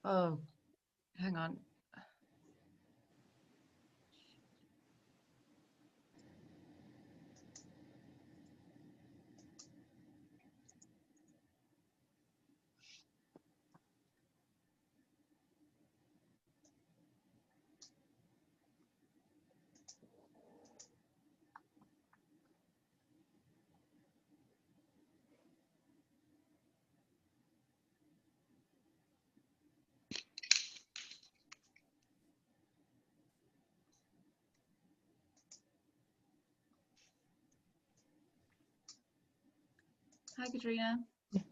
Oh, hang on. Hi, Katrina.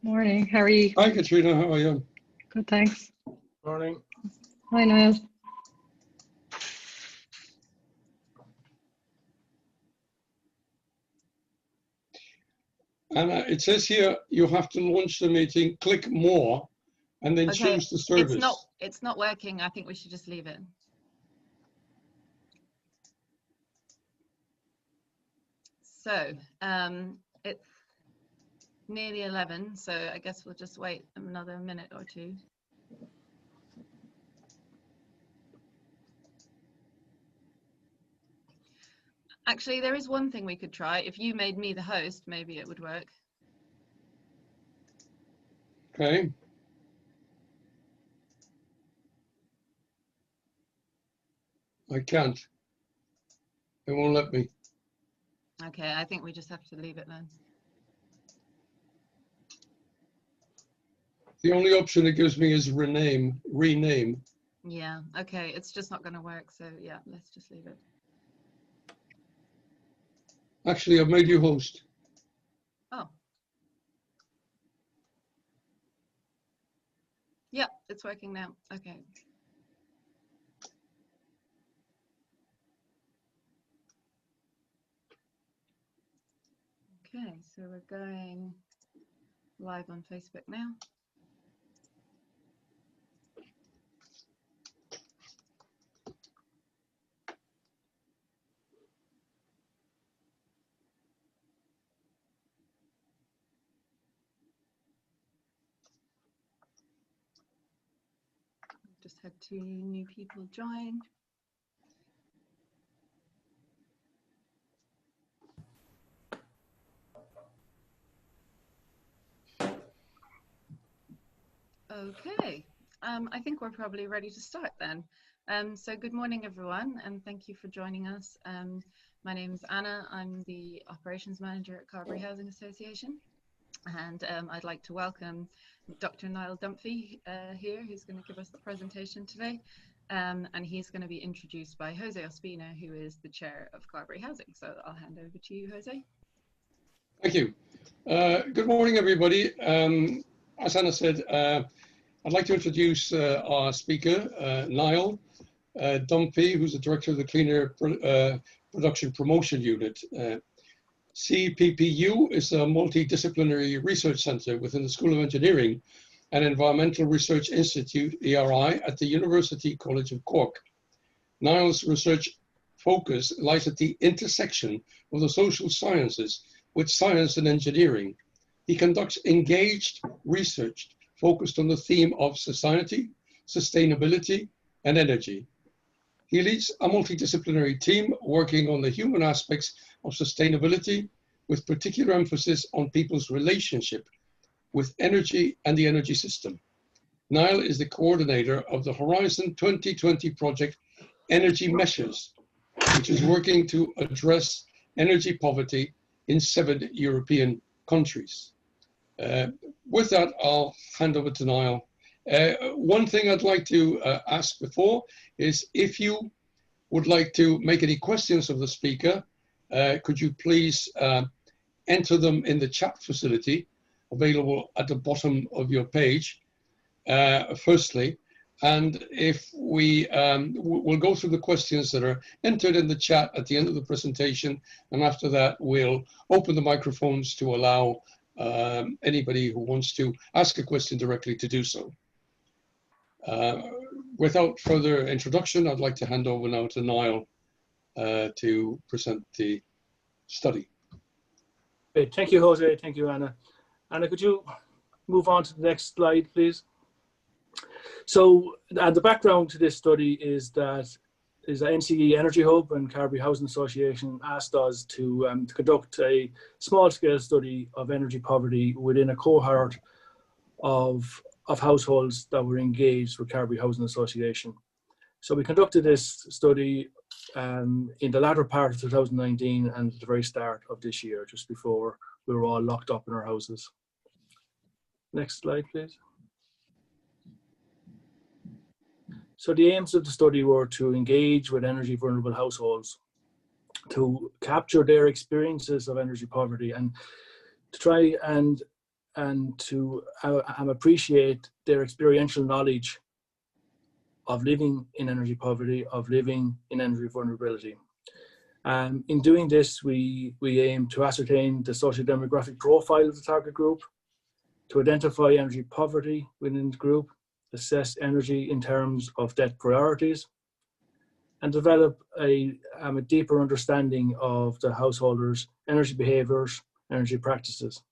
Morning. How are you? Hi, Katrina. How are you? Good, thanks. Morning. Hi, Niall. And it says here you have to launch the meeting, click more, and then Okay, choose the service. It's not working. I think we should just leave it. So it's nearly 11, so I guess we'll just wait another minute or two. Actually, there is one thing we could try. If you made me the host, maybe it would work. Okay. I can't. It won't let me. Okay, I think we just have to leave it then. The only option it gives me is rename. Yeah, okay, it's just not going to work. So yeah, let's just leave it. Actually, I've made you host. Oh. Yeah, it's working now. Okay. Okay, so we're going live on Facebook now. Just had 2 new people join. Okay, I think we're probably ready to start then. So good morning, everyone, and thank you for joining us. My name is Anna. I'm the operations manager at Carberry Housing Association, and I'd like to welcome Dr. Niall Dunphy here, who's going to give us the presentation today. And he's going to be introduced by Jose Ospina, who is the chair of Carberry Housing. So I'll hand over to you, Jose. Thank you. Good morning, everybody. As Anna said, I'd like to introduce our speaker, Niall Dunphy, who's the director of the Cleaner Production Promotion Unit. CPPU is a multidisciplinary research center within the School of Engineering and Environmental Research Institute, ERI, at the University College of Cork. Niall's research focus lies at the intersection of the social sciences with science and engineering. He conducts engaged research focused on the theme of society, sustainability, and energy. He leads a multidisciplinary team working on the human aspects of sustainability, with particular emphasis on people's relationship with energy and the energy system. Niall is the coordinator of the Horizon 2020 project Energy Measures, which is working to address energy poverty in 7 European countries. With that, I'll hand over to Niall. One thing I'd like to ask before is if you would like to make any questions of the speaker, could you please enter them in the chat facility available at the bottom of your page, firstly. And if we'll go through the questions that are entered in the chat at the end of the presentation, and after that we'll open the microphones to allow anybody who wants to ask a question directly to do so. Without further introduction, I'd like to hand over now to Niall to present the study. Great. Thank you, Jose. Thank you, Anna. Anna, could you move on to the next slide, please? So, the background to this study is that NCE Energy Hub and Carbery Housing Association asked us to conduct a small-scale study of energy poverty within a cohort of households that were engaged with Carbery Housing Association. So we conducted this study in the latter part of 2019 and at the very start of this year, just before we were all locked up in our houses. Next slide, please. So the aims of the study were to engage with energy vulnerable households, to capture their experiences of energy poverty, and to try and to appreciate their experiential knowledge of living in energy poverty, of living in energy vulnerability. In doing this, we aim to ascertain the socio-demographic profile of the target group, to identify energy poverty within the group, assess energy in terms of debt priorities, and develop a deeper understanding of the householders' energy behaviours, energy practices.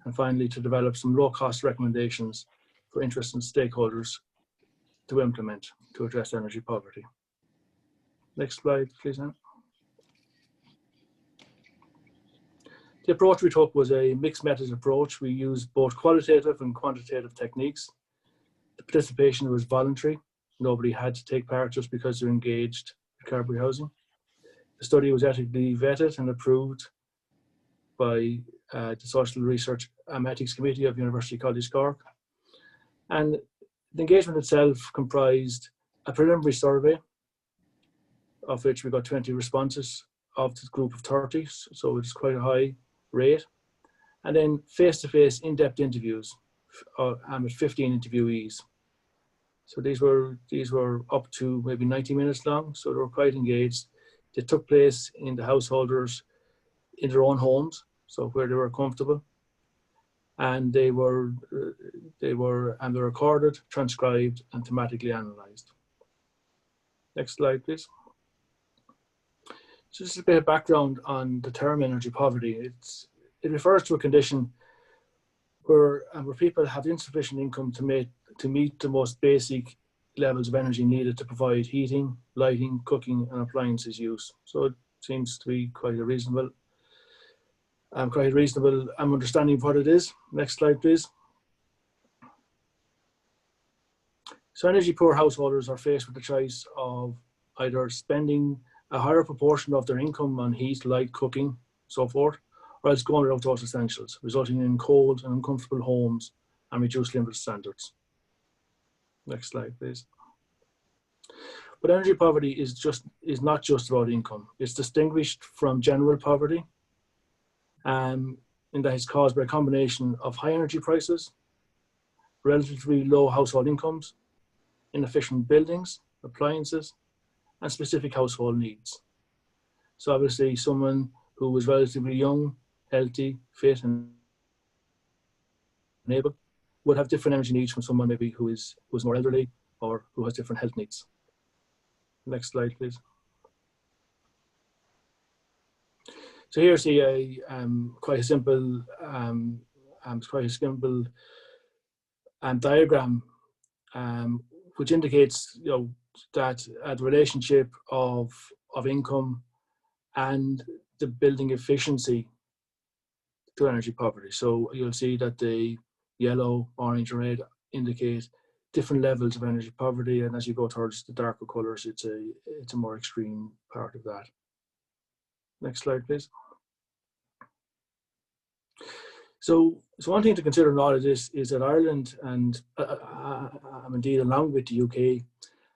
And finally, to develop some low-cost recommendations for interested stakeholders to implement to address energy poverty. Next slide, please, Anne. The approach we took was a mixed methods approach. We used both qualitative and quantitative techniques. The participation was voluntary. Nobody had to take part just because they're engaged with Carbery Housing. The study was ethically vetted and approved by the Social Research and Ethics Committee of University College Cork. And the engagement itself comprised a preliminary survey, of which we got 20 responses of the group of 30, so it's quite a high rate. And then face-to-face in-depth interviews with 15 interviewees. So these were up to maybe 90 minutes long, so they were quite engaged. They took place in the householders in their own homes, so where they were comfortable, and they were recorded, transcribed, and thematically analysed. Next slide, please. So just a bit of background on the term energy poverty. It refers to a condition where people have insufficient income to meet the most basic levels of energy needed to provide heating, lighting, cooking, and appliances use. So it seems to be quite a reasonable understanding of what it is. Next slide, please. So energy poor householders are faced with the choice of either spending a higher proportion of their income on heat, light, cooking, so forth, or else going without those essentials, resulting in cold and uncomfortable homes and reduced living standards. Next slide, please. But energy poverty is not just about income. It's distinguished from general poverty, in that it's caused by a combination of high energy prices, relatively low household incomes, inefficient buildings, appliances, and specific household needs. So obviously someone who was relatively young, healthy, fit, and able would have different energy needs from someone maybe who's more elderly or who has different health needs. Next slide, please. So here you see quite a simple diagram which indicates that the relationship of income and the building efficiency to energy poverty. So you'll see that the yellow, orange, and red indicate different levels of energy poverty, and as you go towards the darker colours, it's a more extreme part of that. Next slide, please. So one thing to consider in all of this is that Ireland and indeed along with the UK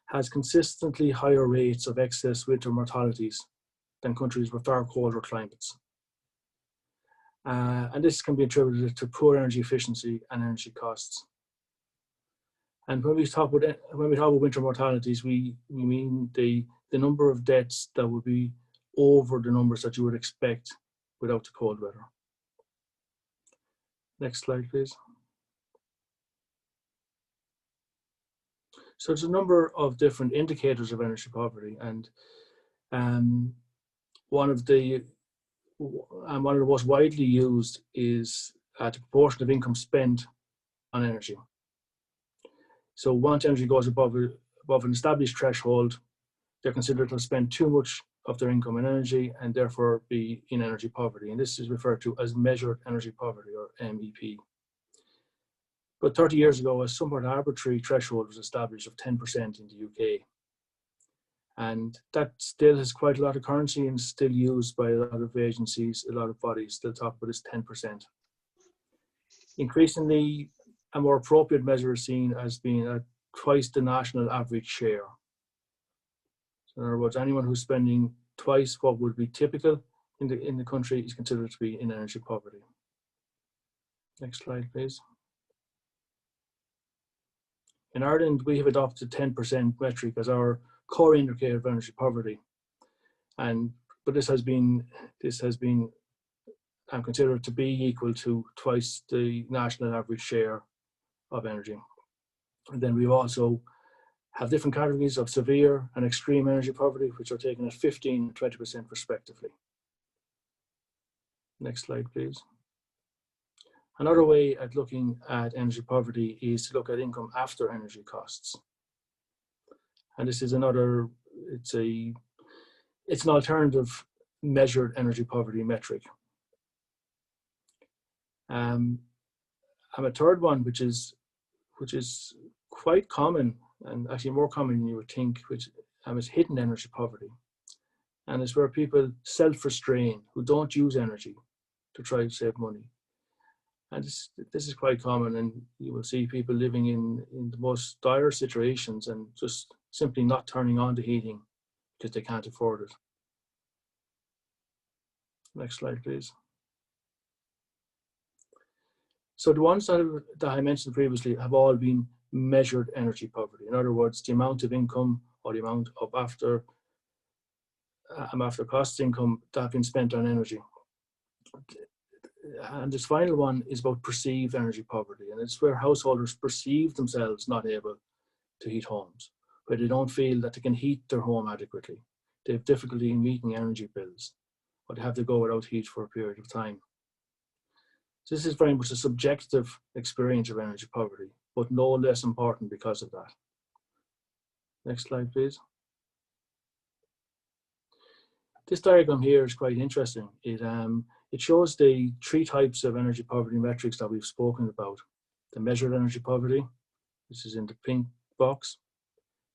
has consistently higher rates of excess winter mortalities than countries with far colder climates. And this can be attributed to poor energy efficiency and energy costs. And when we talk about winter mortalities, we mean the number of deaths that would be over the numbers that you would expect without the cold weather. Next slide, please. So there's a number of different indicators of energy poverty, and one of the most widely used is the proportion of income spent on energy. So once energy goes above an established threshold, they're considered to have spent too much of their income in energy and therefore be in energy poverty. And this is referred to as measured energy poverty, or MEP. But 30 years ago, a somewhat arbitrary threshold was established of 10% in the UK. And that still has quite a lot of currency and still used by a lot of agencies, a lot of bodies still talk about this 10%. Increasingly, a more appropriate measure is seen as being at twice the national average share. So in other words, anyone who's spending twice what would be typical in the country is considered to be in energy poverty. Next slide, please. In Ireland, we have adopted 10% metric as our core indicator of energy poverty, but this has been considered to be equal to twice the national average share of energy. And then we also have different categories of severe and extreme energy poverty, which are taken at 15% and 20% respectively. Next slide, please. Another way at looking at energy poverty is to look at income after energy costs. And this is another, it's an alternative measured energy poverty metric. And a third one, which is quite common, and actually more common than you would think, which is hidden energy poverty. And it's where people self-restrain, who don't use energy to try to save money. And this is quite common, and you will see people living in the most dire situations and just simply not turning on the heating because they can't afford it. Next slide, please. So the ones that I mentioned previously have all been measured energy poverty. In other words, the amount of income or the amount of after costs income that have been spent on energy. And this final one is about perceived energy poverty, and it's where householders perceive themselves not able to heat homes, where they don't feel that they can heat their home adequately. They have difficulty in meeting energy bills, or they have to go without heat for a period of time. So this is very much a subjective experience of energy poverty, but no less important because of that. Next slide, please. This diagram here is quite interesting. It shows the three types of energy poverty metrics that we've spoken about. The measured energy poverty, which is in the pink box,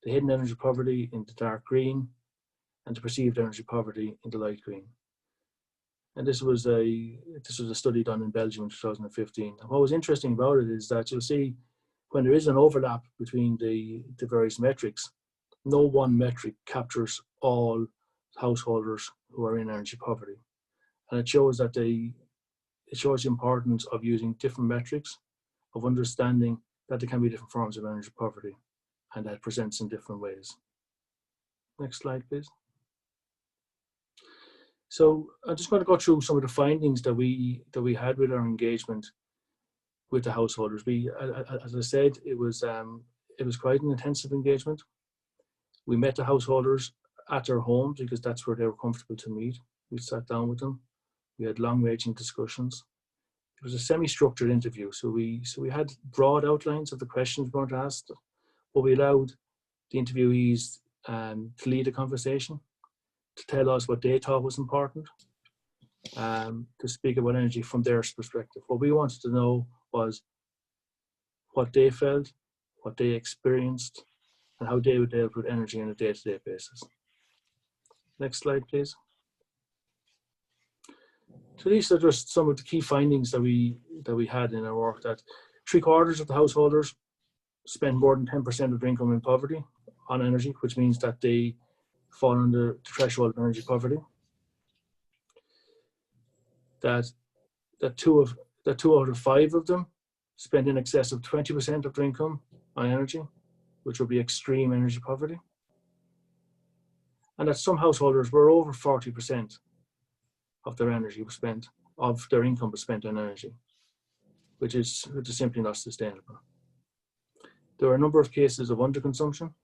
the hidden energy poverty in the dark green, and the perceived energy poverty in the light green. And this was a study done in Belgium in 2015. And what was interesting about it is that you'll see when there is an overlap between the various metrics, no one metric captures all householders who are in energy poverty. And it shows that it shows the importance of using different metrics, of understanding that there can be different forms of energy poverty, and that presents in different ways. Next slide, please. So I'm just going to go through some of the findings that we had with our engagement with the householders. As I said, it was quite an intensive engagement. We met the householders at their homes because that's where they were comfortable to meet. We sat down with them. We had long-ranging discussions. It was a semi-structured interview, so we had broad outlines of the questions we wanted to ask, but we allowed the interviewees to lead a conversation, to tell us what they thought was important, to speak about energy from their perspective. What we wanted to know was what they felt, what they experienced, and how they would deal with energy on a day-to-day basis. Next slide, please. So these are just some of the key findings that we had in our work, that 3/4 of the householders spend more than 10% of their income in poverty on energy, which means that they fall under the threshold of energy poverty. That two out of five of them spend in excess of 20% of their income on energy, which would be extreme energy poverty. And that some householders were over 40% of their energy was spent, of their income was spent on energy, which is simply not sustainable. There were a number of cases of underconsumption.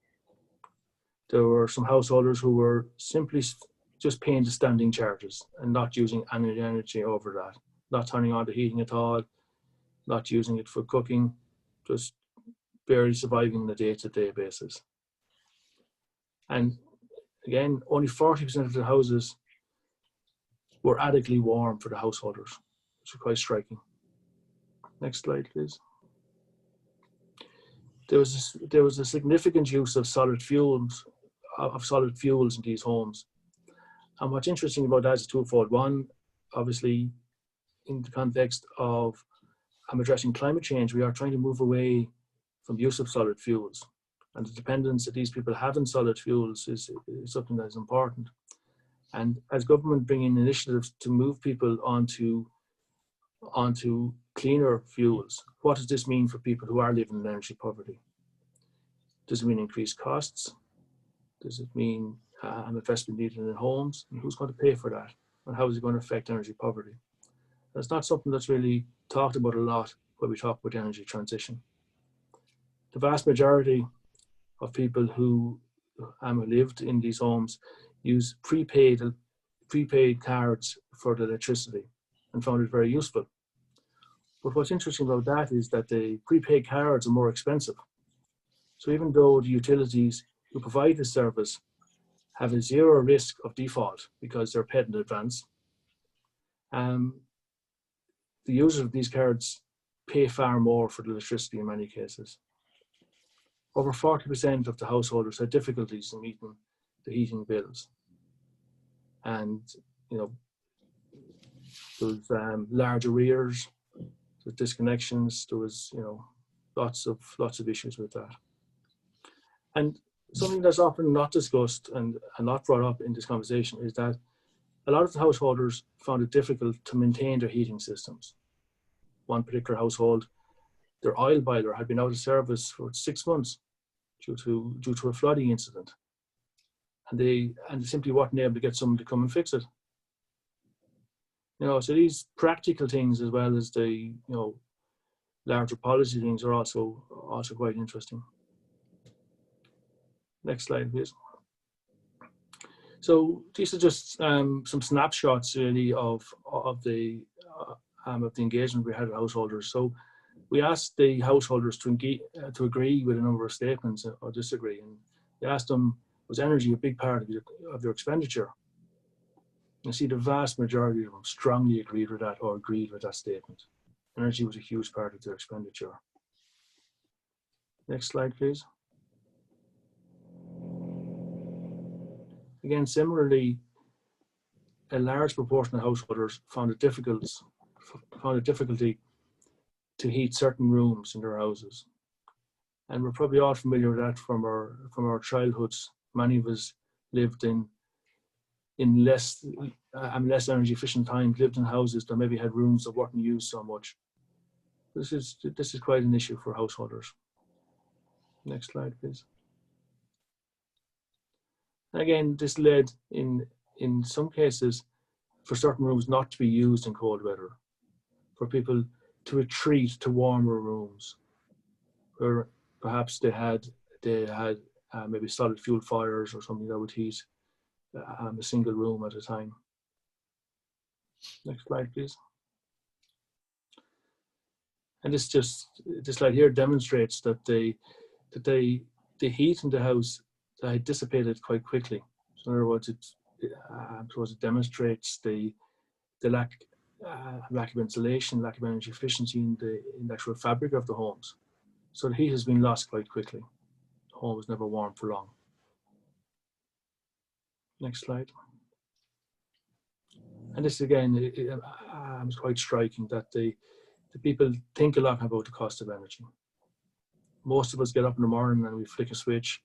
There were some householders who were simply just paying the standing charges and not using any energy over that, not turning on the heating at all, not using it for cooking, just barely surviving on a day-to-day basis. And again, only 40% of the houses were adequately warm for the householders, which is quite striking. Next slide, please. There was a significant use of solid fuels in these homes. And what's interesting about that is twofold. One, obviously, in the context of addressing climate change, we are trying to move away from the use of solid fuels. And the dependence that these people have on solid fuels is something that is important. And as government bring in initiatives to move people onto cleaner fuels, what does this mean for people who are living in energy poverty? Does it mean increased costs? Does it mean an investment needed in homes? And who's going to pay for that? And how is it going to affect energy poverty? That's not something that's really talked about a lot when we talk about energy transition. The vast majority of people who lived in these homes use prepaid cards for the electricity and found it very useful. But what's interesting about that is that the prepaid cards are more expensive. So even though the utilities who provide this service have a zero risk of default because they're paid in advance, the users of these cards pay far more for the electricity in many cases. Over 40% of the householders had difficulties in meeting the heating bills. And, you know, there was large arrears, there was disconnections, there was, you know, lots of issues with that. And something that's often not discussed and not brought up in this conversation is that a lot of the householders found it difficult to maintain their heating systems. One particular household, their oil boiler had been out of service for 6 months due to a flooding incident. And they simply weren't able to get someone to come and fix it. You know, so these practical things as well as the, you know, larger policy things are also quite interesting. Next slide, please. So these are just some snapshots really of the engagement we had with householders. So we asked the householders to agree with a number of statements or disagree, and we asked them, was energy a big part of your expenditure? You see, the vast majority of them strongly agreed with that or agreed with that statement. Energy was a huge part of their expenditure. Next slide, please. Again, similarly, a large proportion of householders found a difficulty to heat certain rooms in their houses. And we're probably all familiar with that from our childhoods. Many of us lived in less energy efficient times, lived in houses that maybe had rooms that weren't used so much. This is quite an issue for householders. Next slide, please. Again, this led in some cases for certain rooms not to be used in cold weather, for people to retreat to warmer rooms, where perhaps they had maybe solid fuel fires or something that would heat a single room at a time. Next slide, please. And this slide here demonstrates that the heat in the house dissipated quite quickly. So in other words, it demonstrates the lack of insulation, lack of energy efficiency in the actual fabric of the homes. So the heat has been lost quite quickly. The home was never warm for long. Next slide. And this again is quite striking that the people think a lot about the cost of energy. Most of us get up in the morning and we flick a switch,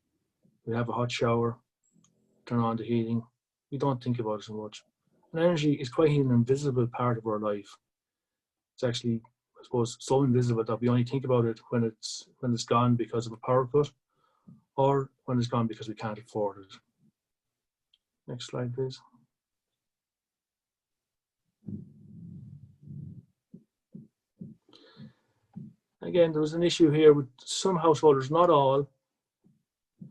we have a hot shower, turn on the heating. We don't think about it so much. And energy is quite an invisible part of our life. It's actually, I suppose, so invisible that we only think about it when it's gone because of a power cut, or when it's gone because we can't afford it. Next slide, please. Again, there was an issue here with some householders, not all,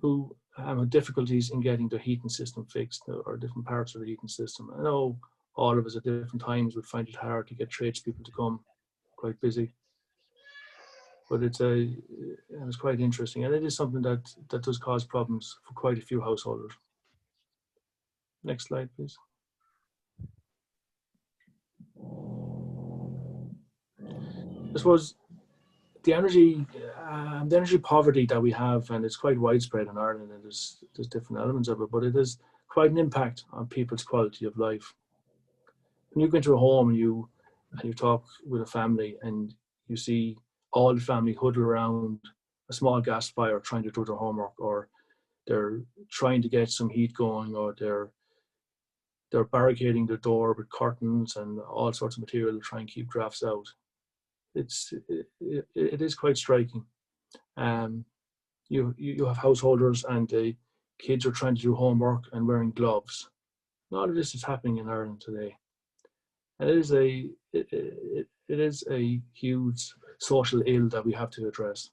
who had difficulties in getting their heating system fixed, or different parts of the heating system. I know all of us at different times would find it hard to get tradespeople to come, quite busy. but it's quite interesting, and it is something that does cause problems for quite a few householders. Next slide, please. I suppose the energy poverty that we have, and it's quite widespread in Ireland, and there's different elements of it, but it has quite an impact on people's quality of life. When you go into a home and you talk with a family and you see all the family huddle around a small gas fire trying to do their homework, or they're trying to get some heat going, or they're barricading the door with curtains and all sorts of material to try and keep drafts out. It is quite striking. You have householders and the kids are trying to do homework and wearing gloves. All of this is happening in Ireland today, and it is a huge social ill that we have to address.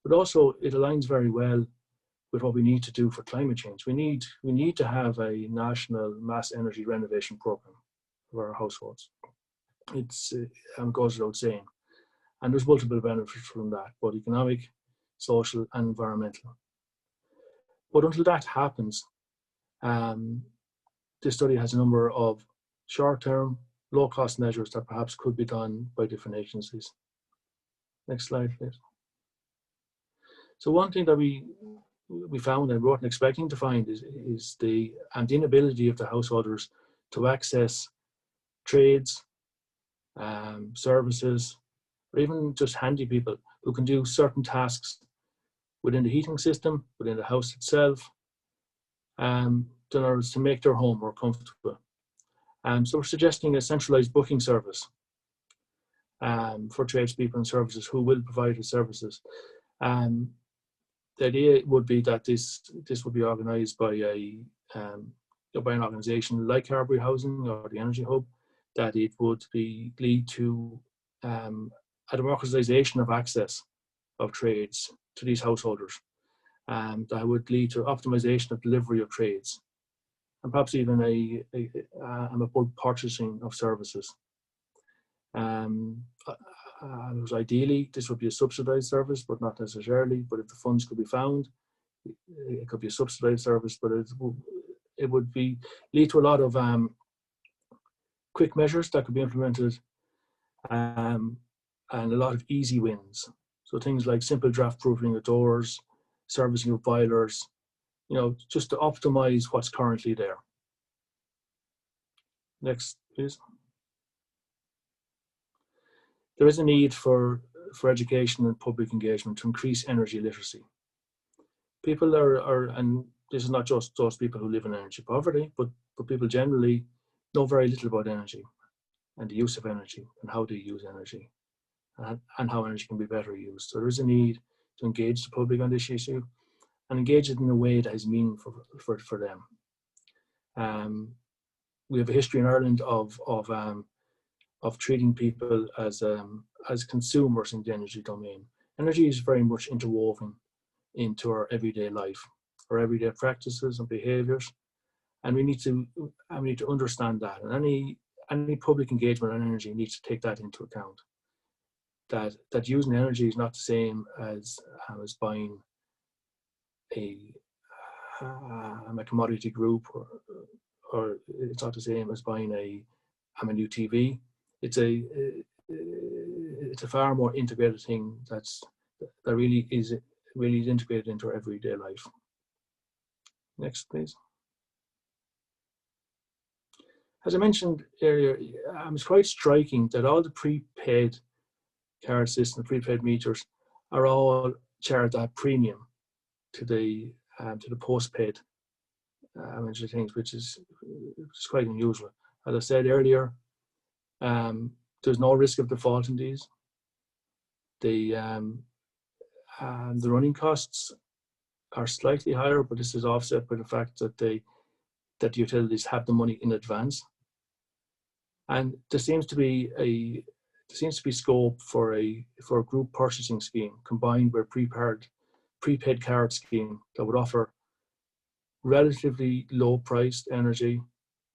But also, it aligns very well with what we need to do for climate change. We need to have a national mass energy renovation program for our households. It goes without saying, and there's multiple benefits from that, both economic, social, and environmental. But until that happens, this study has a number of short-term, low-cost measures that perhaps could be done by different agencies. Next slide, please. So one thing that we found, and we weren't expecting to find, is the inability of the householders to access trades, services, or even just handy people who can do certain tasks within the heating system, within the house itself, in order to make their home more comfortable. So we're suggesting a centralized booking service for tradespeople and services who will provide the services. The idea would be that this would be organised by an organisation like Carberry Housing or the Energy Hub, that it would lead to a democratisation of access of trades to these householders, that would lead to optimisation of delivery of trades, and perhaps even a bulk purchasing of services. Ideally, this would be a subsidised service, but not necessarily. But if the funds could be found, it could be a subsidised service. But it would lead to a lot of quick measures that could be implemented, and a lot of easy wins. So things like simple draft proofing of doors, servicing of boilers, just to optimise what's currently there. Next, please. There is a need for education and public engagement to increase energy literacy. People and this is not just those people who live in energy poverty, but people generally know very little about energy and the use of energy and how to use energy and how energy can be better used. So there is a need to engage the public on this issue and engage it in a way that is meaningful for them. We have a history in Ireland of treating people as consumers in the energy domain. Energy is very much interwoven into our everyday life, our everyday practices and behaviours, and we need to understand that. And any public engagement on energy needs to take that into account. That using energy is not the same as buying a commodity group, or it's not the same as buying a new TV. It's a far more integrated thing that really is integrated into our everyday life. Next, please. As I mentioned earlier, it's quite striking that all the prepaid card systems, prepaid meters, are all charged at premium to the postpaid energy things, which is quite unusual. As I said earlier, there's no risk of default in these. The running costs are slightly higher, but this is offset by the fact that the utilities have the money in advance. And there seems to be scope for a group purchasing scheme combined with prepaid card scheme that would offer relatively low priced energy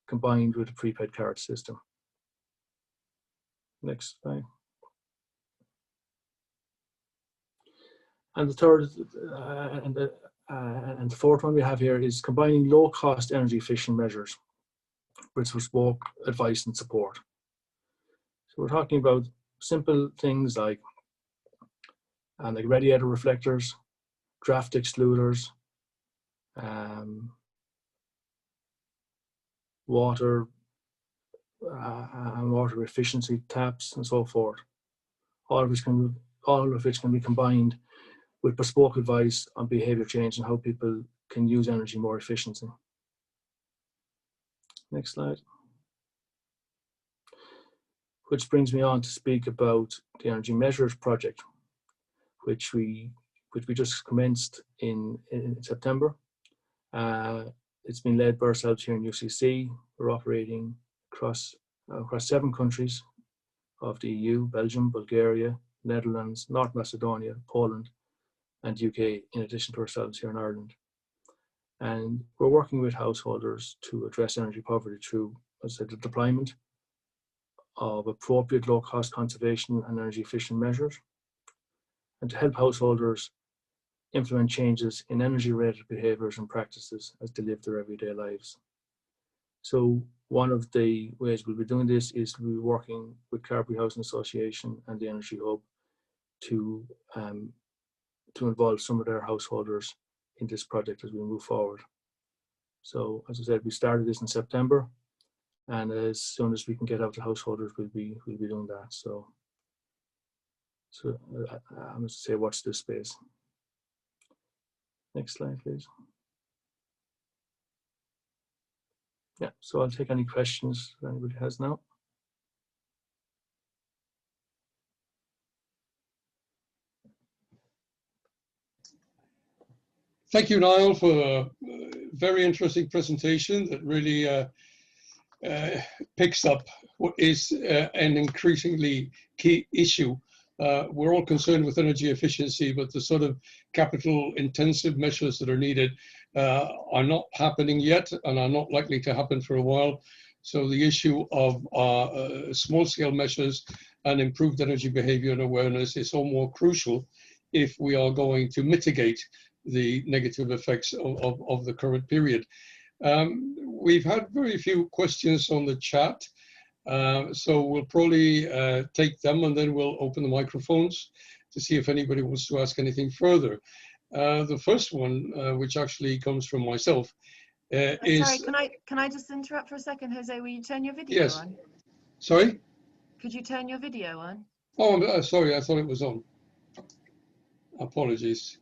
combined with a prepaid card system. Next slide. And the third and the fourth one we have here is combining low-cost energy-efficient measures with bespoke advice and support. So we're talking about simple things like radiator reflectors, draft excluders, water and water efficiency taps, and so forth. All of which can be combined with bespoke advice on behaviour change and how people can use energy more efficiently. Next slide. Which brings me on to speak about the Energy Measures project, which we just commenced in September. It's been led by ourselves here in UCC. We're operating across 7 countries of the EU: Belgium, Bulgaria, Netherlands, North Macedonia, Poland, and UK, in addition to ourselves here in Ireland. And we're working with householders to address energy poverty through, as I said, the deployment of appropriate low-cost conservation and energy-efficient measures, and to help householders implement changes in energy-related behaviours and practices as they live their everyday lives. So one of the ways we'll be doing this is we'll be working with Carberry Housing Association and the Energy Hub to involve some of their householders in this project as we move forward. So as I said, we started this in September, and as soon as we can get out to householders, we'll be doing that. So I must say, watch this space. Next slide, please. Yeah, so I'll take any questions that anybody has now. Thank you, Niall, for a very interesting presentation that really picks up what is an increasingly key issue. We're all concerned with energy efficiency, but the sort of capital intensive measures that are needed are not happening yet and are not likely to happen for a while. So the issue of small scale measures and improved energy behavior and awareness is all more crucial if we are going to mitigate the negative effects of the current period. We've had very few questions on the chat, so we'll probably take them and then we'll open the microphones to see if anybody wants to ask anything further. The first one, which actually comes from myself, is... Sorry, can I just interrupt for a second, Jose? Will you turn your video yes. on? Sorry? Could you turn your video on? Oh, I'm sorry, I thought it was on. Apologies.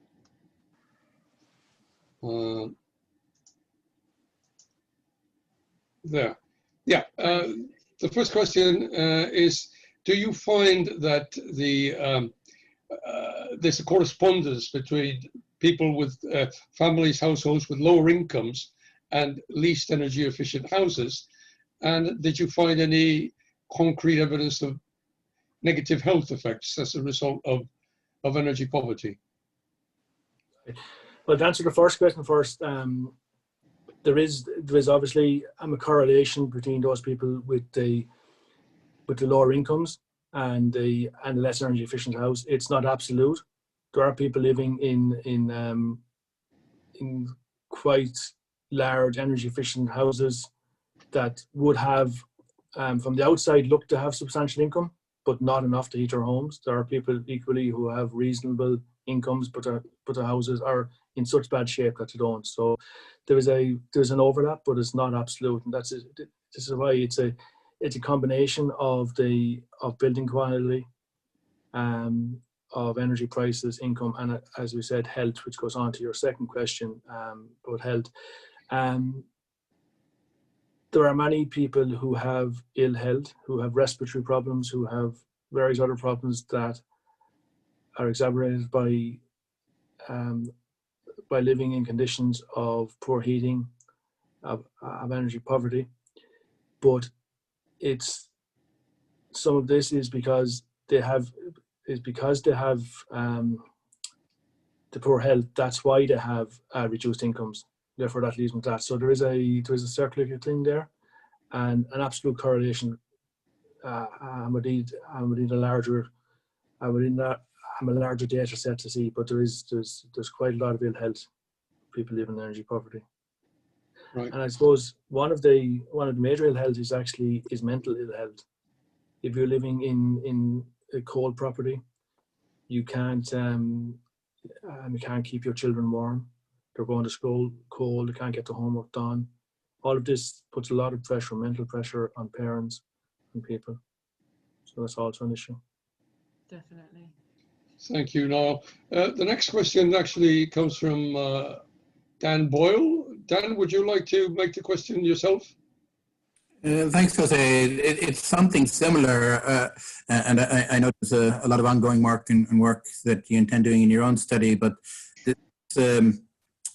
There. Yeah. The first question is, do you find that there's a correspondence between people with families, households with lower incomes and least energy efficient houses? And did you find any concrete evidence of negative health effects as a result of energy poverty? Well, to answer the first question first, there is obviously a correlation between those people with the lower incomes and the less energy efficient house. It's not absolute. There are people living in quite large energy efficient houses that would have, from the outside, look to have substantial income, but not enough to heat their homes. There are people equally who have reasonable incomes, but their houses are in such bad shape that they don't. So there's an overlap, but it's not absolute, and this is why it's a combination of building quality, of energy prices, income, and as we said, health, which goes on to your second question about health. There are many people who have ill health, who have respiratory problems, who have various other problems that are exacerbated by living in conditions of poor heating, of energy poverty. But some of this is because they have the poor health. That's why they have reduced incomes. Therefore, that leads to that. So there is a circular thing there, and an absolute correlation. I would need a larger. I would need a larger data set to see, but there's quite a lot of ill health. People living in energy poverty. Right. And I suppose one of the major ill health is mental ill health. If you're living in a cold property, you can't keep your children warm. They're going to school cold. They can't get the homework done. All of this puts a lot of pressure, mental pressure, on parents and people. So that's also an issue. Definitely. Thank you, Niall. The next question actually comes from Dan Boyle. Dan, would you like to make the question yourself? Thanks, Jose. It's something similar, and I know there's a lot of ongoing work and work that you intend doing in your own study, but this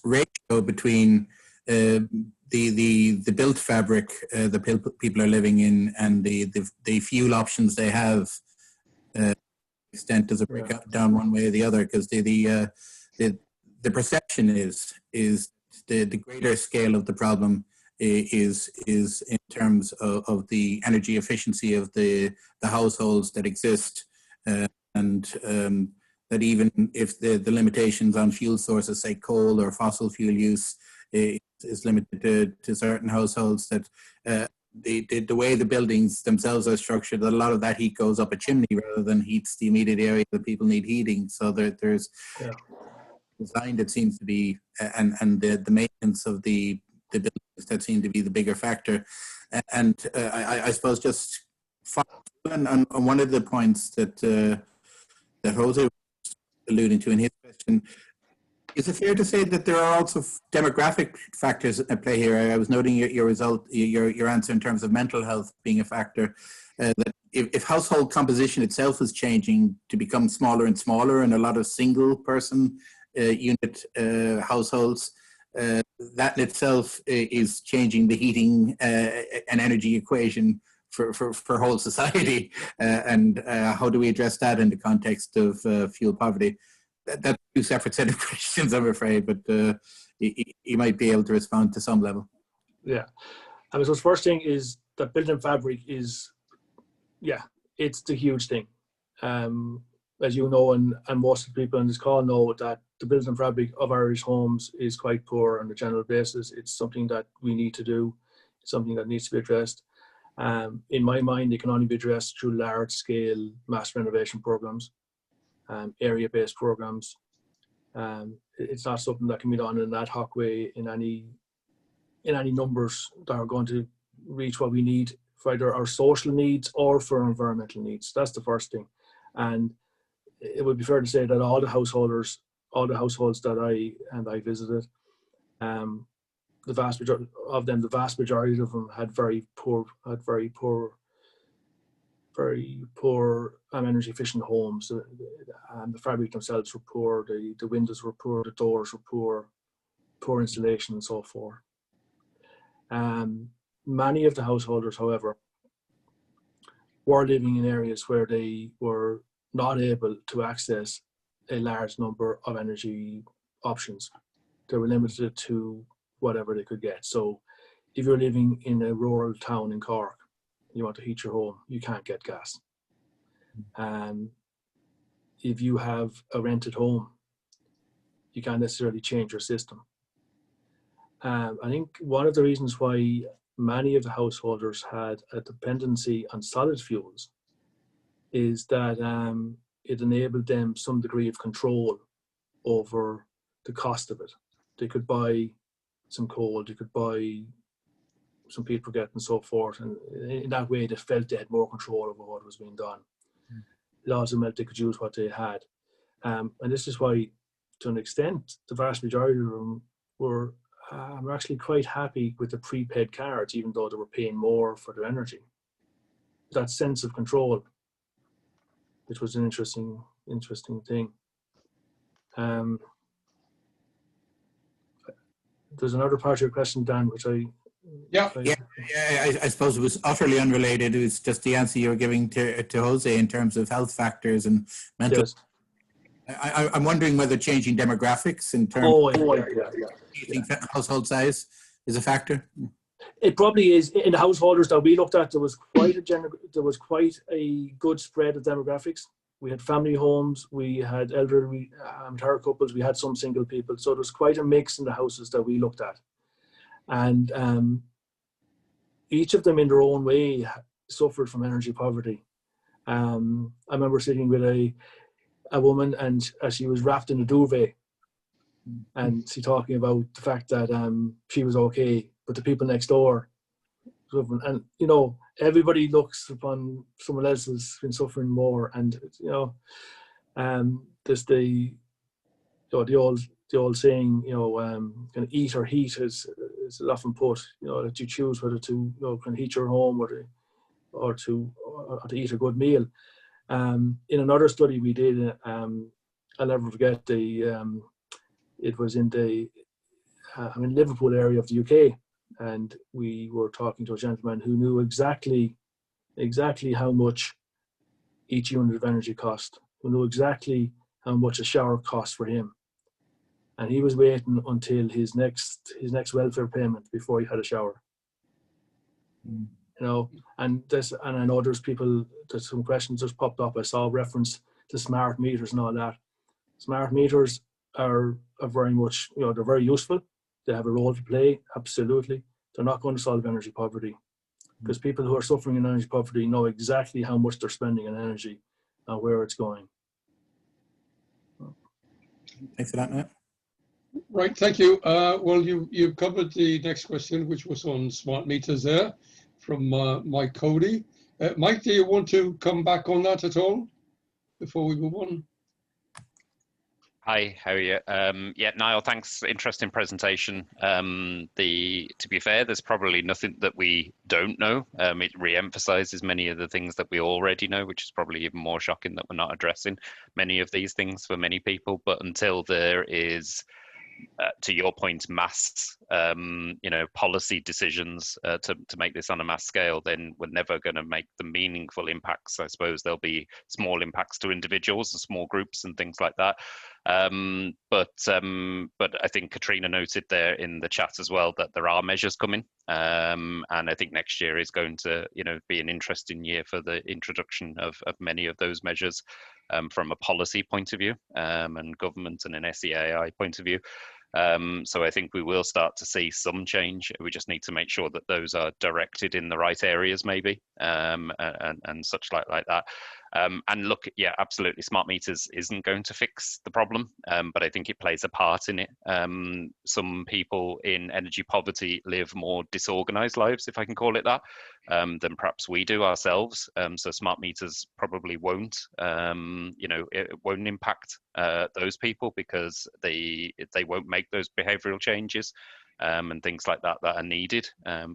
ratio between the built fabric that people are living in and the fuel options they have, extent does it break down one way or the other? Because the perception is the greater scale of the problem is in terms of the energy efficiency of the households that exist, and that even if the limitations on fuel sources, say coal or fossil fuel use, is limited to certain households, that the way the buildings themselves are structured, a lot of that heat goes up a chimney rather than heats the immediate area that people need heating. So there's design that seems to be, and the maintenance of the buildings that seem to be the bigger factor. And I suppose just on one of the points that Jose was alluding to in his question, is it fair to say that there are also demographic factors at play here? I was noting your answer in terms of mental health being a factor. That if household composition itself is changing to become smaller and smaller, and a lot of single person unit households, that in itself is changing the heating and energy equation for whole society. And how do we address that in the context of fuel poverty? That's two separate set of questions, I'm afraid, but you might be able to respond to some level. Yeah. I mean, so the first thing is that built-in fabric is, it's the huge thing. As you know, and most of the people on this call know, that the built-in fabric of Irish homes is quite poor on a general basis. It's something that we need to do. It's something that needs to be addressed. In my mind, it can only be addressed through large-scale mass renovation programs, area-based programs. It's not something that can be done in an ad hoc way in any numbers that are going to reach what we need for either our social needs or for our environmental needs. That's the first thing. And it would be fair to say that all the households that I visited, the vast majority of them had very poor energy efficient homes. The fabric themselves were poor, the windows were poor, the doors were poor installation and so forth. Many of the householders, however, were living in areas where they were not able to access a large number of energy options. They were limited to whatever they could get. So if you're living in a rural town in Cork, you want to heat your home, you can't get gas. If you have a rented home, you can't necessarily change your system. I think one of the reasons why many of the householders had a dependency on solid fuels is that it enabled them some degree of control over the cost of it. They could buy some coal, they could buy some peat briquette and so forth, and in that way they felt they had more control over what was being done. It also meant they could use what they had. And this is why, to an extent, the vast majority of them were actually quite happy with the prepaid cards, even though they were paying more for their energy. That sense of control, which was an interesting thing. There's another part of your question, Dan, which I suppose it was utterly unrelated. It was just the answer you were giving to Jose in terms of health factors and mental. Yes. I'm wondering whether changing demographics in terms of household size is a factor. It probably is. In the householders that we looked at, there was quite a good spread of demographics. we had family homes, we had elderly retired couples, we had some single people. So there was quite a mix in the houses that we looked at. And each of them in their own way suffered from energy poverty. I remember sitting with a woman, and she was wrapped in a duvet, and she talking about the fact that she was okay, but the people next door, and you know, everybody looks upon someone else who's been suffering more, and you know, there's the old saying, you know, kind of eat or heat is often put, you know, that you choose whether to, you know, kind of heat your home or to eat a good meal. In another study we did, I'll never forget it was in the Liverpool area of the UK, and we were talking to a gentleman who knew exactly how much each unit of energy cost, who knew exactly how much a shower cost for him, and he was waiting until his next welfare payment before he had a shower. You know, and I know there's some questions just popped up. I saw reference to smart meters and all that. Smart meters are very much, you know, they're very useful. They have a role to play, absolutely. They're not going to solve energy poverty, because people who are suffering in energy poverty know exactly how much they're spending on energy and where it's going. Thanks for that, Matt. Right, thank you. Well, you've covered the next question, which was on smart meters there from Mike Cody. Mike, do you want to come back on that at all before we move on? Hi, how are you? Yeah, Niall, thanks. Interesting presentation. To be fair, there's probably nothing that we don't know. It re-emphasizes many of the things that we already know, which is probably even more shocking that we're not addressing many of these things for many people. But until there is, to your point, mass, you know, policy decisions to make this on a mass scale, then we're never going to make the meaningful impacts. I suppose there'll be small impacts to individuals and small groups and things like that. But I think Katrina noted there in the chat as well that there are measures coming, and I think next year is going to, you know, be an interesting year for the introduction of many of those measures from a policy point of view, and government and an SEAI point of view. So I think we will start to see some change. We just need to make sure that those are directed in the right areas, maybe, and such like that. And look, yeah, absolutely, smart meters isn't going to fix the problem, but I think it plays a part in it. Some people in energy poverty live more disorganized lives, if I can call it that, than perhaps we do ourselves. So smart meters probably won't, you know, it won't impact those people, because they won't make those behavioral changes and things like that that are needed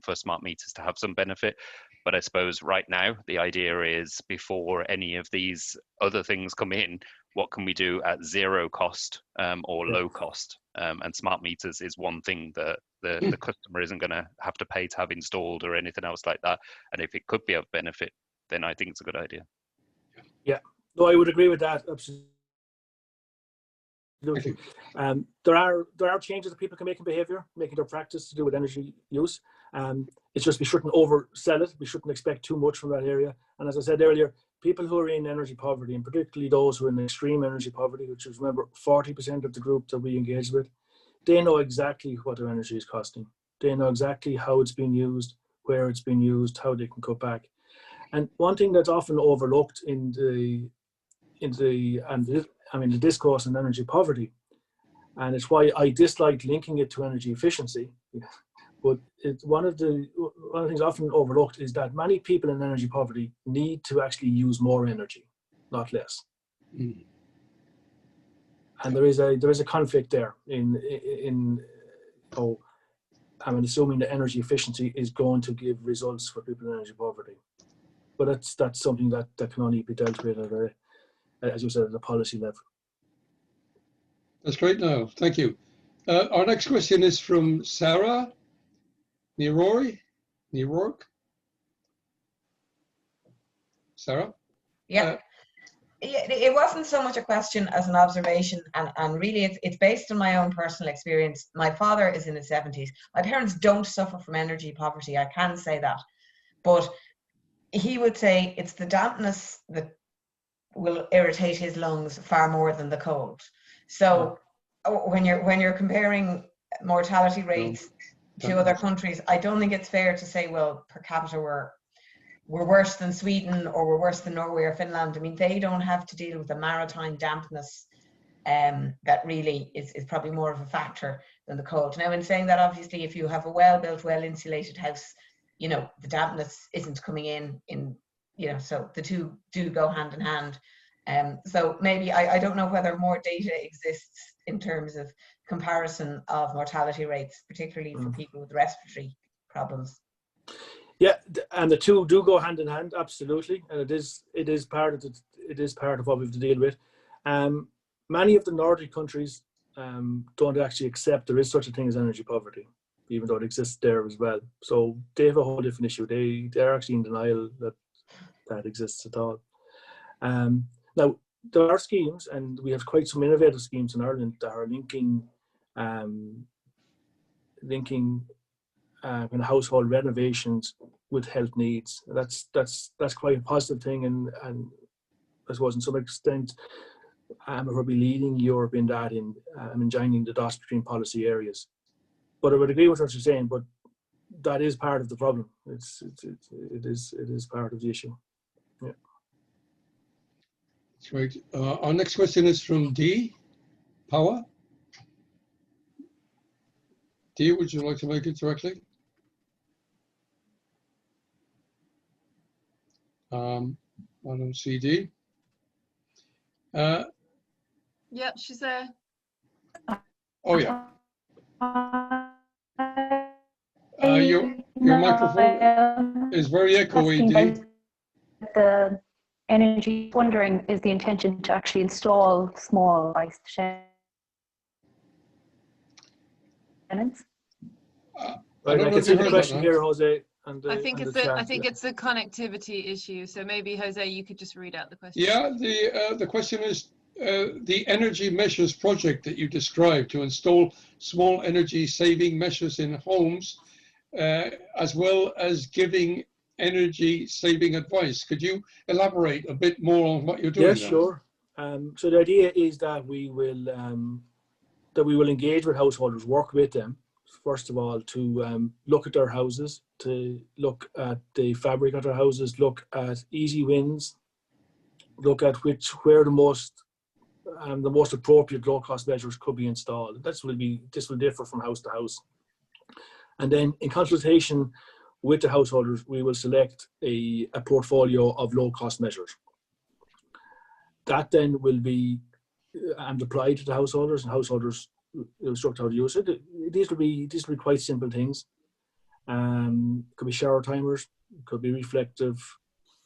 for smart meters to have some benefit. But I suppose right now the idea is, before any of these other things come in, what can we do at zero cost or low cost? And smart meters is one thing that the customer isn't going to have to pay to have installed or anything else like that. And if it could be of benefit, then I think it's a good idea. Yeah, no, I would agree with that. Absolutely. There are changes that people can make in behaviour, making their practice to do with energy use. It's just we shouldn't oversell it. We shouldn't expect too much from that area. And as I said earlier, people who are in energy poverty, and particularly those who are in extreme energy poverty, which is, remember, 40% of the group that we engage with, they know exactly what their energy is costing. They know exactly how it's being used, where it's being used, how they can cut back. And one thing that's often overlooked in the discourse on energy poverty, and it's why I dislike linking it to energy efficiency. But it's one of the things often overlooked is that many people in energy poverty need to actually use more energy, not less. Mm. And there is a conflict there assuming that energy efficiency is going to give results for people in energy poverty. But that's something that can only be dealt with at as you said, at the policy level. That's great, Niall. Thank you. Our next question is from Sarah O'Rourke. Sarah? Yeah. It wasn't so much a question as an observation, and really it's based on my own personal experience. My father is in his 70s. My parents don't suffer from energy poverty, I can say that. But he would say it's the dampness, the will irritate his lungs far more than the cold. So when you're comparing mortality rates to other countries, I don't think it's fair to say, well, per capita we're worse than Sweden or we're worse than Norway or Finland. I mean, they don't have to deal with the maritime dampness that really is probably more of a factor than the cold. Now, in saying that, obviously, if you have a well-built, well-insulated house, you know, the dampness isn't coming in, you know, so the two do go hand in hand. So maybe, I don't know whether more data exists in terms of comparison of mortality rates, particularly for people with respiratory problems. Yeah, and the two do go hand in hand, absolutely, and it is part of what we have to deal with. Many of the Nordic countries don't actually accept there is such a thing as energy poverty, even though it exists there as well. So they have a whole different issue. They're actually in denial that exists at all. Now, there are schemes, and we have quite some innovative schemes in Ireland that are linking kind of household renovations with health needs. That's quite a positive thing, and I suppose in some extent, we're probably leading Europe in that, in joining the dots between policy areas. But I would agree with what you're saying, but that is part of the problem. It is part of the issue. Yeah. That's right. Our next question is from Dee Power. Dee, would you like to make it directly? I don't see Dee. Yep, she's there. Oh yeah. Your microphone is very echoey, Dee. The energy, wondering, is the intention to actually install small ice tenants? Right, I can see the question here, Jose. I think it's a connectivity issue. So maybe Jose, you could just read out the question. Yeah, the question is the energy measures project that you described to install small energy saving measures in homes, as well as giving energy saving advice. Could you elaborate a bit more on what you're doing? Yes, sure. So the idea is that we will engage with householders, work with them, first of all, to look at their houses, to look at the fabric of their houses, look at easy wins, look at where the most appropriate low-cost measures could be installed. This will differ from house to house. And then in consultation with the householders, we will select a portfolio of low-cost measures. That then will be applied to the householders, and householders instruct how to use it. These will be quite simple things. Could be shower timers, could be reflective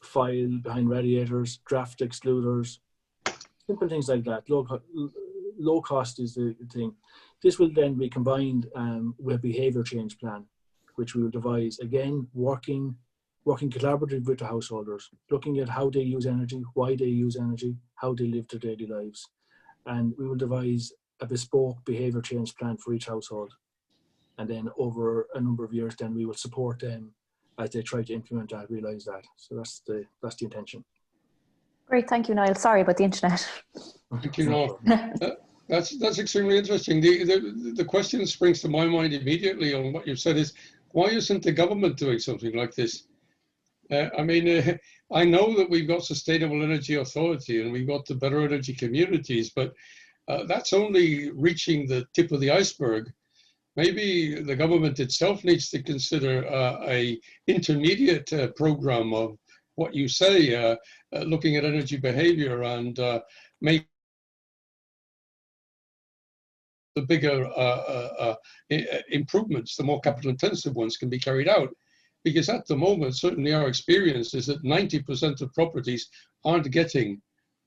file behind radiators, draft excluders, simple things like that. Low cost is the thing. This will then be combined with a behaviour change plan, which we will devise, again, working collaboratively with the householders, looking at how they use energy, why they use energy, how they live their daily lives. And we will devise a bespoke behaviour change plan for each household. And then over a number of years, then we will support them as they try to implement that, realise that. So that's the intention. Great, thank you, Niall. Sorry about the internet. Thank you, Niall. That's extremely interesting. The question that springs to my mind immediately on what you've said is, why isn't the government doing something like this? I mean, I know that we've got Sustainable Energy Authority and we've got the Better Energy Communities, but that's only reaching the tip of the iceberg. Maybe the government itself needs to consider a intermediate program of what you say, looking at energy behavior and make the bigger improvements, the more capital intensive ones can be carried out. Because at the moment, certainly our experience is that 90% of properties aren't getting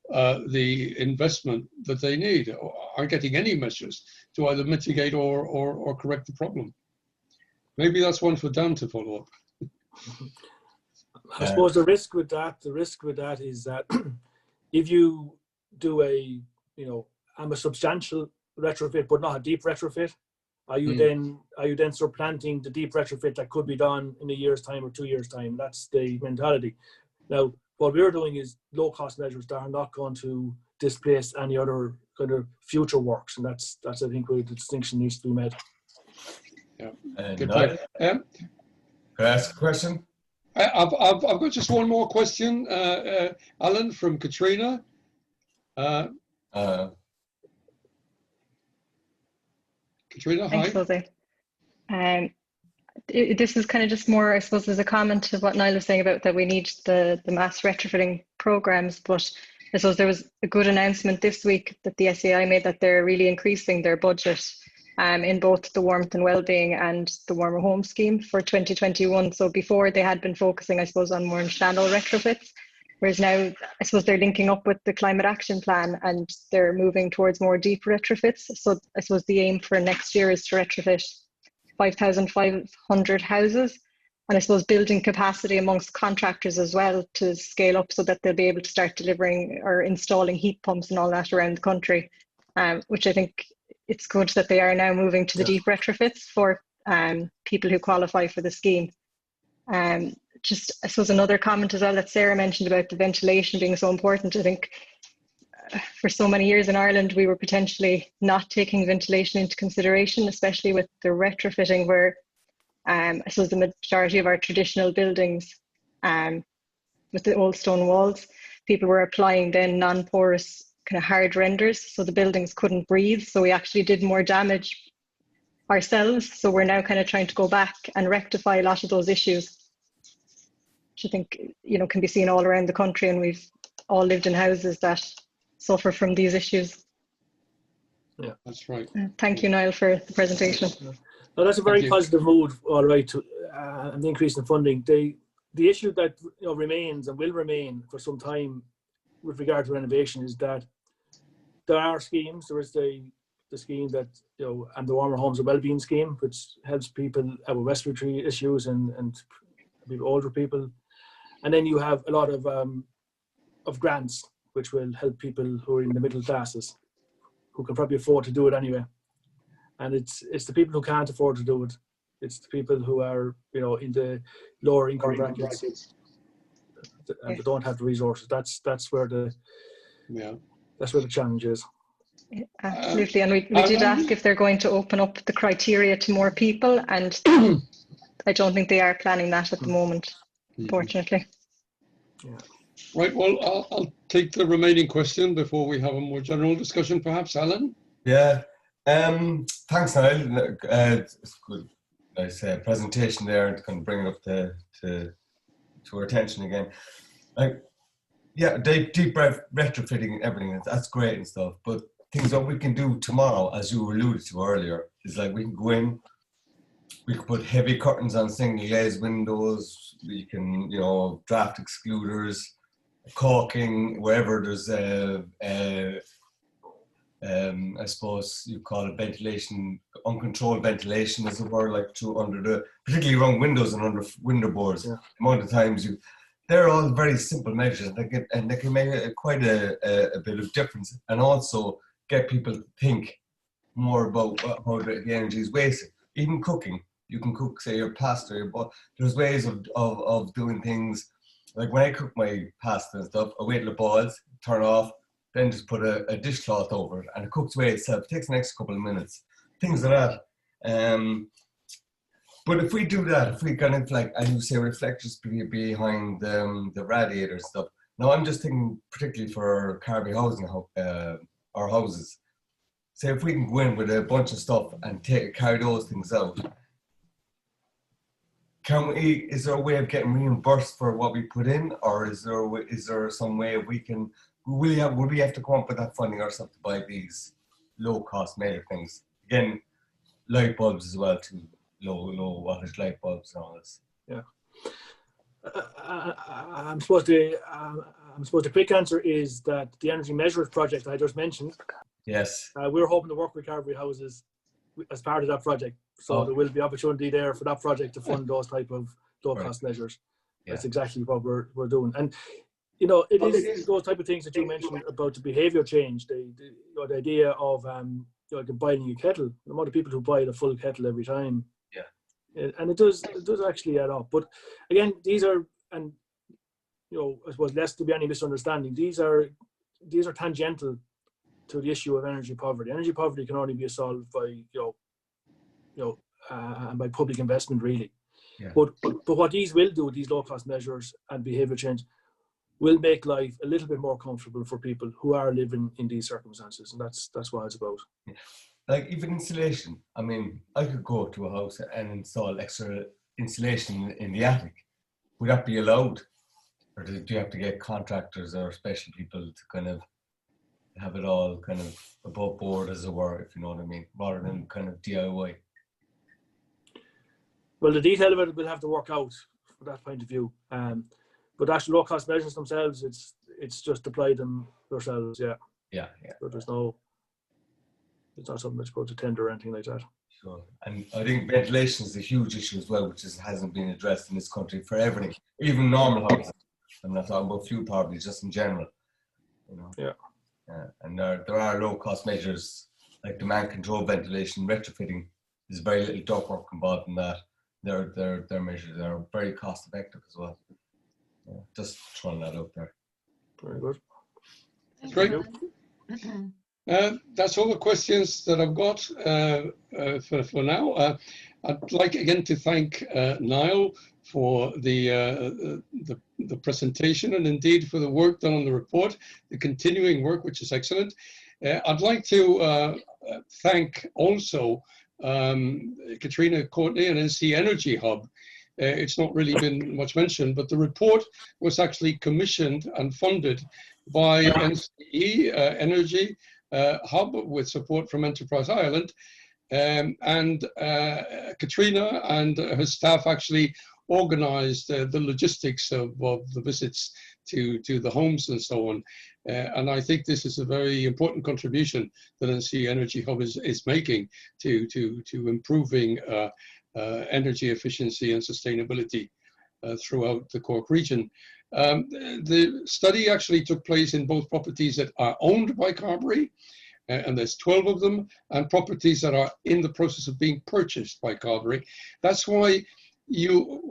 the investment that they need, or aren't getting any measures to either mitigate or correct the problem. Maybe that's one for Dan to follow up. I suppose the risk with that is that if you do a substantial retrofit but not a deep retrofit, are you then supplanting the deep retrofit that could be done in a year's time or 2 years' time? That's the mentality. Now, what we're doing is low cost measures that are not going to displace any other kind of future works, and that's I think where the distinction needs to be made. Yeah, And good Niall, point. can I ask a question? I've got just one more question, Alan, from Katrina. Katrina, Thanks, hi. Jose. This is kind of just more, I suppose, as a comment to what Niall was saying about that we need the mass retrofitting programs. But I suppose there was a good announcement this week that the SAI made that they're really increasing their budget in both the warmth and wellbeing and the warmer home scheme for 2021. So before they had been focusing, I suppose, on more shallow retrofits, whereas now I suppose they're linking up with the climate action plan and they're moving towards more deep retrofits. So I suppose the aim for next year is to retrofit 5,500 houses, and I suppose building capacity amongst contractors as well to scale up so that they'll be able to start delivering or installing heat pumps and all that around the country, which I think it's good that they are now moving to the deep retrofits for people who qualify for the scheme. Just I suppose another comment as well that Sarah mentioned about the ventilation being so important. I think for so many years in Ireland, we were potentially not taking ventilation into consideration, especially with the retrofitting, where I suppose the majority of our traditional buildings with the old stone walls, people were applying then non-porous kind of hard renders, so the buildings couldn't breathe. So we actually did more damage ourselves. So we're now kind of trying to go back and rectify a lot of those issues, which I think, you know, can be seen all around the country, and we've all lived in houses that suffer from these issues. Yeah, that's right. Thank you, Niall, for the presentation. No, that's a very positive mood, all right, to and the increase in funding. The issue that remains and will remain for some time with regard to renovation is that there are schemes. There is the scheme that and the warmer homes and wellbeing scheme, which helps people with respiratory issues and older people, and then you have a lot of grants which will help people who are in the middle classes, who can probably afford to do it anyway. And it's the people who can't afford to do it. It's the people who are in the lower income brackets and they don't have the resources. That's where the challenge is. Absolutely, and we did ask if they're going to open up the criteria to more people, and I don't think they are planning that at the moment, unfortunately. Yeah. Right, well, I'll take the remaining question before we have a more general discussion, perhaps, Alan. Yeah, thanks, Niall. It's good, nice presentation there, to kind of bring it up to our attention again. Yeah, deep retrofitting and everything, that's great and stuff, but things that we can do tomorrow, as you alluded to earlier, is like we can go in, we can put heavy curtains on single glazed windows, we can, draft excluders, caulking, wherever there's I suppose you call it ventilation, uncontrolled ventilation, as it were, like through under the, particularly around windows and under window boards. Yeah. The amount of times they're all very simple measures, and they can make quite a bit of difference, and also get people to think more about how the energy is wasted. Even cooking, you can cook, say, your pasta, but there's ways of doing things. Like when I cook my pasta and stuff, I wait till it boils, turn off, then just put a dishcloth over it, and it cooks away itself. It takes an extra couple of minutes. Things like that. But if we do that, if we kind of like, as you say, reflectors behind the radiator stuff. Now I'm just thinking particularly for Carby housing, our houses. Say if we can go in with a bunch of stuff and carry those things out. Is there a way of getting reimbursed for what we put in, or is there some way we can? Would we have to come up with that funding ourselves to buy these low-cost major things? Again, light bulbs as well, too. Low wattage light bulbs and all this. Yeah. I'm supposed the quick answer is that the energy measures project I just mentioned. Yes. We're hoping to work with Carby houses as part of that project. So there will be opportunity there for that project to fund those type of low-cost measures. Yeah. That's exactly what we're doing. And it is those type of things that you mentioned about the behaviour change. The idea of buying a kettle. The amount of people who buy the full kettle every time. Yeah. And it does actually add up. But again, these are, and I suppose, lest there be any misunderstanding, these are tangential to the issue of energy poverty. Energy poverty can only be solved by, by public investment, really. Yeah. But what these will do, these low-cost measures and behaviour change, will make life a little bit more comfortable for people who are living in these circumstances, and that's what it's about. Like even insulation. I mean, I could go to a house and install extra insulation in the attic. Would that be allowed? Or do you have to get contractors or special people to kind of have it all kind of above board, as it were, if you know what I mean, rather than kind of DIY? Well, the detail of it will have to work out from that point of view. But actual low-cost measures themselves, it's just apply them yourselves, yeah. Yeah. So it's not something that's supposed to tender or anything like that. Sure. And I think ventilation is a huge issue as well, which hasn't been addressed in this country for everything, even normal houses. I'm not talking about fuel poverty, just in general. Yeah. And there are low-cost measures like demand control ventilation, retrofitting. There's very little ductwork involved in that. Their measures are very cost-effective as well. Just throwing that out there. Very good. Great. That's all the questions that I've got for now. I'd like again to thank Niall for the presentation and indeed for the work done on the report, the continuing work, which is excellent. I'd like to thank also Katrina Courtney and NC Energy Hub. It's not really been much mentioned, but the report was actually commissioned and funded by NCE Energy Hub with support from Enterprise Ireland. And Katrina and her staff actually organized the logistics of the visits to the homes and so on. And I think this is a very important contribution that NC Energy Hub is making to improving energy efficiency and sustainability throughout the Cork region. The study actually took place in both properties that are owned by Carbery, and there's 12 of them, and properties that are in the process of being purchased by Carbery. That's why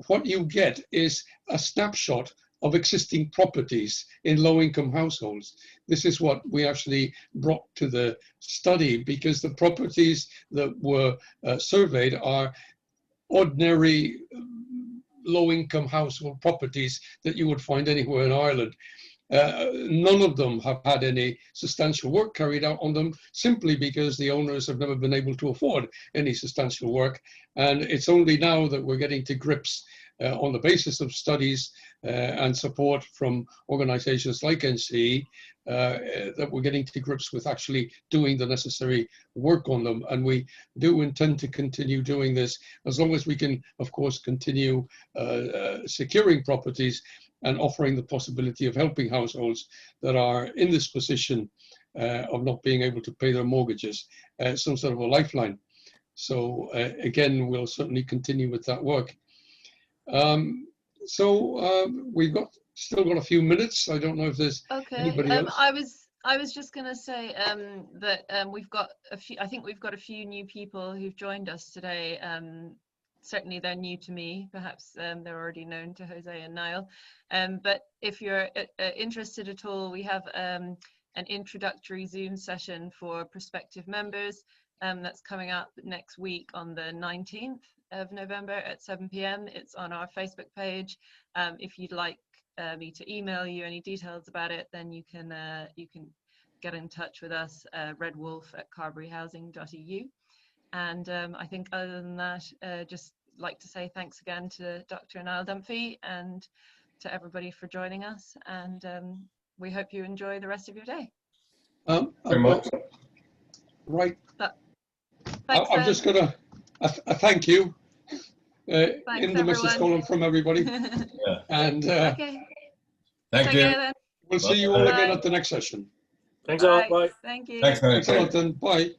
what you get is a snapshot of existing properties in low-income households. This is what we actually brought to the study, because the properties that were surveyed are ordinary low-income household properties that you would find anywhere in Ireland. None of them have had any substantial work carried out on them, simply because the owners have never been able to afford any substantial work. And it's only now that we're getting to grips on the basis of studies and support from organizations like NCE, that we're getting to grips with actually doing the necessary work on them. And we do intend to continue doing this as long as we can, of course, continue securing properties and offering the possibility of helping households that are in this position of not being able to pay their mortgages, some sort of a lifeline. So again, we'll certainly continue with that work. We've still got a few minutes. I don't know if there's anybody else. I was just going to say that we've got a few. I think we've got a few new people who've joined us today. Certainly, they're new to me. Perhaps they're already known to Jose and Niall. But if you're interested at all, we have an introductory Zoom session for prospective members that's coming up next week on the 19th of November at 7 p.m. It's on our Facebook page. If you'd like me to email you any details about it, then you can get in touch with us, redwolf@carberyhousing.eu. And I think other than that, just like to say thanks again to Dr. Niall Dunphy and to everybody for joining us. And we hope you enjoy the rest of your day. Right. Thanks, I'm just going to thank you thanks, in the message column from everybody. Yeah. And okay. Thank you. Then. We'll see you all again at the next session. Thanks a lot. Bye. Thank you. Thanks, man. Thanks a lot then. Bye.